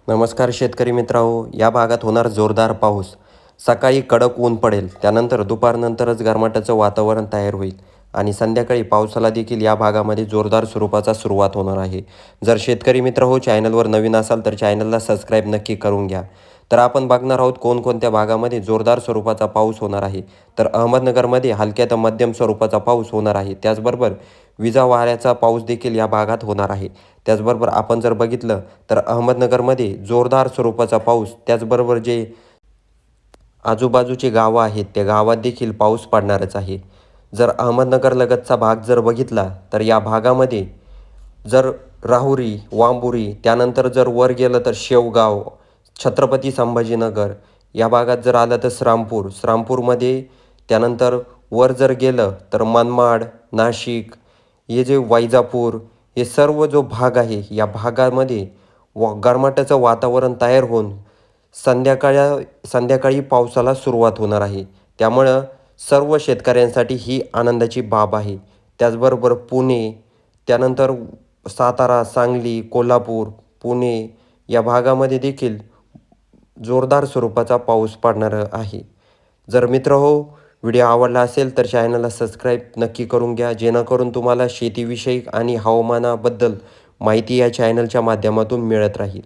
नमस्कार शेतकरी मित्रांनो, या भागात होणार जोरदार पाऊस. सकाळी कडक ऊन पडेल, त्यानंतर दुपारनंतरच गरमाटाचं वातावरण तयार होईल आणि संध्याकाळी पावसाला देखील या भागामध्ये जोरदार स्वरूपाचा सुरुवात होणार आहे. जर शेतकरी मित्र हो चॅनलवर नवीन असाल तर चॅनलला सबस्क्राईब नक्की करून घ्या. तर आपण बघणार आहोत कोणकोणत्या भागामध्ये जोरदार स्वरूपाचा पाऊस होणार आहे. तर अहमदनगरमध्ये हलक्या ते मध्यम स्वरूपाचा पाऊस होणार आहे. त्याचबरोबर विजा वाऱ्याचा पाऊस देखील या भागात होणार आहे. त्याचबरोबर आपण जर बघितलं तर अहमदनगरमध्ये जोरदार स्वरूपाचा पाऊस, त्याचबरोबर जे आजूबाजूची गावं आहेत त्या गावात देखील पाऊस पडणारच आहे. जर अहमदनगरलगतचा भाग जर बघितला तर या भागामध्ये जर राहुरी, वांबुरी, त्यानंतर जर वर गेलं तर शेवगाव, छत्रपती संभाजीनगर या भागात जर आलं तर श्रामपूरमध्ये, त्यानंतर वर जर गेलं तर मनमाड, नाशिक, हे जे वैजापूर, हे सर्व जो भाग आहे या भागामध्ये गरमाटाचं वातावरण तयार होऊन संध्याकाळी पावसाला सुरुवात होणार आहे. त्यामुळं सर्व शेतकऱ्यांसाठी ही आनंदाची बाब आहे. त्याचबरोबर पुणे, त्यानंतर सातारा, सांगली, कोल्हापूर, पुणे या भागामध्ये देखील जोरदार स्वरूपाचा पाऊस पडणार आहे. जर मित्रहो व्हिडिओ आवडला असेल तर चॅनलला सबस्क्राईब नक्की करून घ्या, जेणेकरून तुम्हाला शेतीविषयक आणि हवामानाबद्दल माहिती या चॅनलच्या माध्यमातून मिळत राहील.